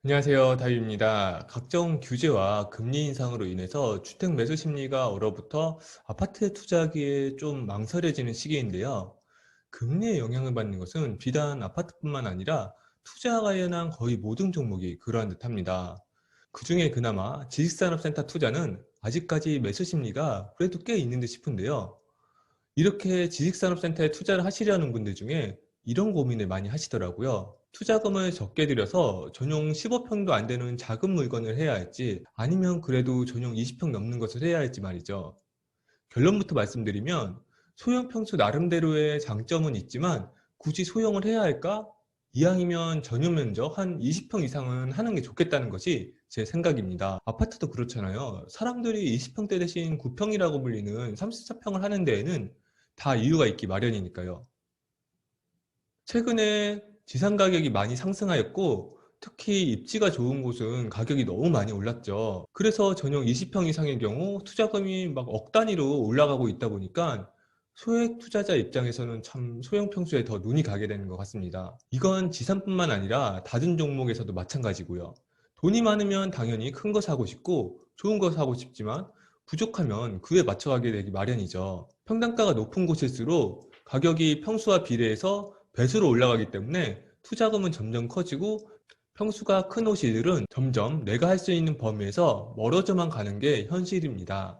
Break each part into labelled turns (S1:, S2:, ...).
S1: 안녕하세요. 다윗입니다. 각종 규제와 금리 인상으로 인해서 주택 매수 심리가 얼어붙어 아파트에 투자하기에 좀 망설여지는 시기인데요. 금리의 영향을 받는 것은 비단 아파트뿐만 아니라 투자와 관련한 거의 모든 종목이 그러한 듯합니다. 그중에 그나마 지식산업센터 투자는 아직까지 매수 심리가 그래도 꽤 있는 듯 싶은데요. 이렇게 지식산업센터에 투자를 하시려는 분들 중에 이런 고민을 많이 하시더라고요. 투자금을 적게 들여서 전용 15평도 안 되는 작은 물건을 해야 할지 아니면 그래도 전용 20평 넘는 것을 해야 할지 말이죠. 결론부터 말씀드리면 소형 평수 나름대로의 장점은 있지만 굳이 소형을 해야 할까? 이왕이면 전용 면적 한 20평 이상은 하는 게 좋겠다는 것이 제 생각입니다. 아파트도 그렇잖아요. 사람들이 20평대 대신 9평이라고 불리는 34평을 하는 데에는 다 이유가 있기 마련이니까요. 최근에 지상 가격이 많이 상승하였고 특히 입지가 좋은 곳은 가격이 너무 많이 올랐죠. 그래서 전용 20평 이상의 경우 투자금이 막 억 단위로 올라가고 있다 보니까 소액 투자자 입장에서는 참 소형 평수에 더 눈이 가게 되는 것 같습니다. 이건 지산뿐만 아니라 다른 종목에서도 마찬가지고요. 돈이 많으면 당연히 큰 거 사고 싶고 좋은 거 사고 싶지만 부족하면 그에 맞춰가게 되기 마련이죠. 평당가가 높은 곳일수록 가격이 평수와 비례해서 배수로 올라가기 때문에 투자금은 점점 커지고 평수가 큰 호실들은 점점 내가 할 수 있는 범위에서 멀어져만 가는 게 현실입니다.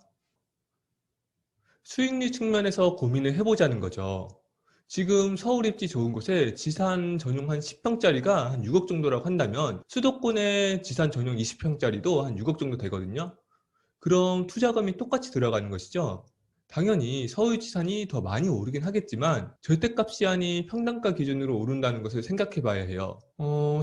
S1: 수익률 측면에서 고민을 해보자는 거죠. 지금 서울 입지 좋은 곳에 지산 전용 한 10평짜리가 한 6억 정도라고 한다면 수도권의 지산 전용 20평짜리도 한 6억 정도 되거든요. 그럼 투자금이 똑같이 들어가는 것이죠. 당연히 서울 지산이 더 많이 오르긴 하겠지만 절대값 시한이 평당가 기준으로 오른다는 것을 생각해 봐야 해요.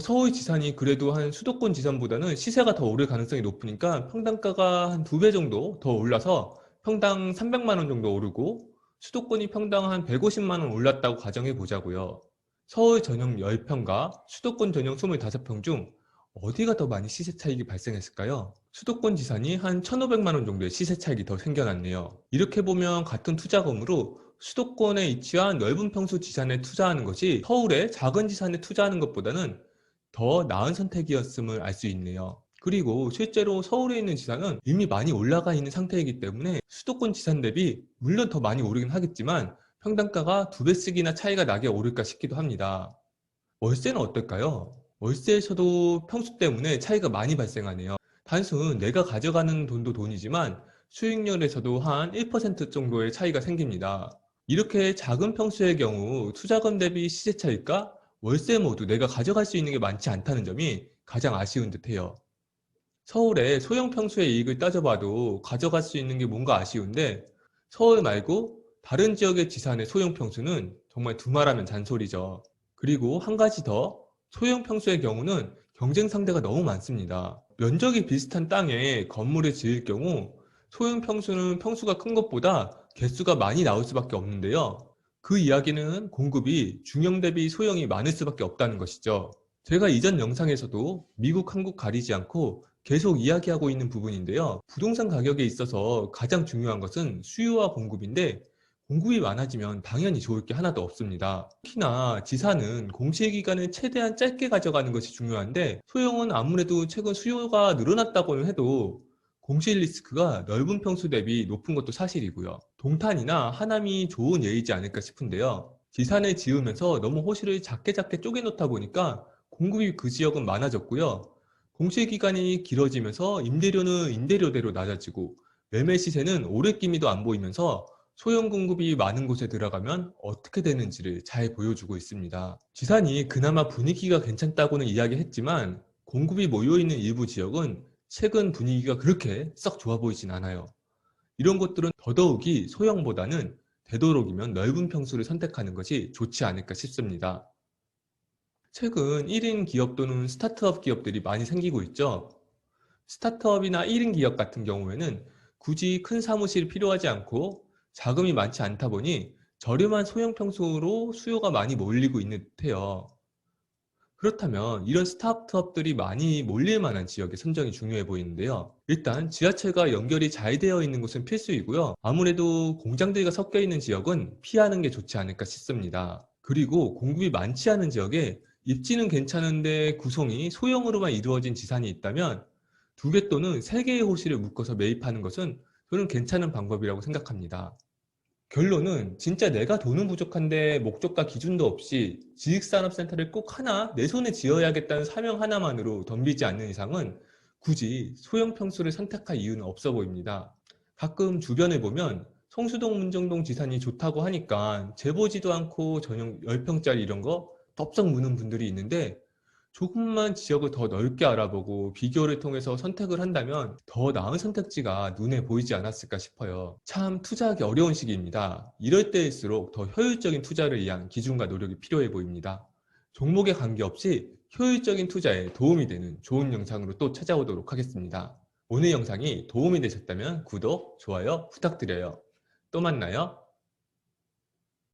S1: 서울 지산이 그래도 한 수도권 지산보다는 시세가 더 오를 가능성이 높으니까 평당가가 한 2배 정도 더 올라서 평당 300만 원 정도 오르고 수도권이 평당 한 150만 원 올랐다고 가정해 보자고요. 서울 전용 10평과 수도권 전용 25평 중 어디가 더 많이 시세 차익이 발생했을까요? 수도권 지산이 한 1,500만 원 정도의 시세 차익이 더 생겨났네요. 이렇게 보면 같은 투자금으로 수도권에 위치한 넓은 평수 지산에 투자하는 것이 서울의 작은 지산에 투자하는 것보다는 더 나은 선택이었음을 알 수 있네요. 그리고 실제로 서울에 있는 지산은 이미 많이 올라가 있는 상태이기 때문에 수도권 지산 대비 물론 더 많이 오르긴 하겠지만 평당가가 2배 씩이나 차이가 나게 오를까 싶기도 합니다. 월세는 어떨까요? 월세에서도 평수 때문에 차이가 많이 발생하네요. 단순 내가 가져가는 돈도 돈이지만 수익률에서도 한 1% 정도의 차이가 생깁니다. 이렇게 작은 평수의 경우 투자금 대비 시세 차익과 월세 모두 내가 가져갈 수 있는 게 많지 않다는 점이 가장 아쉬운 듯해요. 서울의 소형 평수의 이익을 따져봐도 가져갈 수 있는 게 뭔가 아쉬운데 서울 말고 다른 지역의 지산의 소형 평수는 정말 두말하면 잔소리죠. 그리고 한 가지 더, 소형 평수의 경우는 경쟁 상대가 너무 많습니다. 면적이 비슷한 땅에 건물을 지을 경우 소형 평수는 평수가 큰 것보다 개수가 많이 나올 수밖에 없는데요. 그 이야기는 공급이 중형 대비 소형이 많을 수밖에 없다는 것이죠. 제가 이전 영상에서도 미국, 한국 가리지 않고 계속 이야기하고 있는 부분인데요. 부동산 가격에 있어서 가장 중요한 것은 수요와 공급인데 공급이 많아지면 당연히 좋을 게 하나도 없습니다. 특히나 지사는 공시기간을 최대한 짧게 가져가는 것이 중요한데 소형은 아무래도 최근 수요가 늘어났다고는 해도 공시 리스크가 넓은 평수 대비 높은 것도 사실이고요. 동탄이나 하남이 좋은 예이지 않을까 싶은데요. 지산을 지으면서 너무 호실을 작게 작게 쪼개놓다 보니까 공급이 그 지역은 많아졌고요. 공시기간이 길어지면서 임대료는 임대료대로 낮아지고 매매 시세는 오를 기미도 안 보이면서 소형 공급이 많은 곳에 들어가면 어떻게 되는지를 잘 보여주고 있습니다. 지산이 그나마 분위기가 괜찮다고는 이야기했지만 공급이 모여있는 일부 지역은 최근 분위기가 그렇게 썩 좋아 보이진 않아요. 이런 곳들은 더더욱이 소형보다는 되도록이면 넓은 평수를 선택하는 것이 좋지 않을까 싶습니다. 최근 1인 기업 또는 스타트업 기업들이 많이 생기고 있죠. 스타트업이나 1인 기업 같은 경우에는 굳이 큰 사무실이 필요하지 않고 자금이 많지 않다 보니 저렴한 소형 평수로 수요가 많이 몰리고 있는 듯해요. 그렇다면 이런 스타트업들이 많이 몰릴 만한 지역의 선정이 중요해 보이는데요. 일단 지하철과 연결이 잘 되어 있는 곳은 필수이고요. 아무래도 공장들과 섞여 있는 지역은 피하는 게 좋지 않을까 싶습니다. 그리고 공급이 많지 않은 지역에 입지는 괜찮은데 구성이 소형으로만 이루어진 지산이 있다면 2개 또는 3개의 호실을 묶어서 매입하는 것은 저는 괜찮은 방법이라고 생각합니다. 결론은 진짜 내가 돈은 부족한데 목적과 기준도 없이 지식산업센터를 꼭 하나 내 손에 쥐어야겠다는 사명 하나만으로 덤비지 않는 이상은 굳이 소형 평수를 선택할 이유는 없어 보입니다. 가끔 주변에 보면 성수동 문정동 지산이 좋다고 하니까 재보지도 않고 전용 10평짜리 이런 거 덥석 무는 분들이 있는데, 조금만 지역을 더 넓게 알아보고 비교를 통해서 선택을 한다면 더 나은 선택지가 눈에 보이지 않았을까 싶어요. 참 투자하기 어려운 시기입니다. 이럴 때일수록 더 효율적인 투자를 위한 기준과 노력이 필요해 보입니다. 종목에 관계없이 효율적인 투자에 도움이 되는 좋은 영상으로 또 찾아오도록 하겠습니다. 오늘 영상이 도움이 되셨다면 구독, 좋아요 부탁드려요. 또 만나요.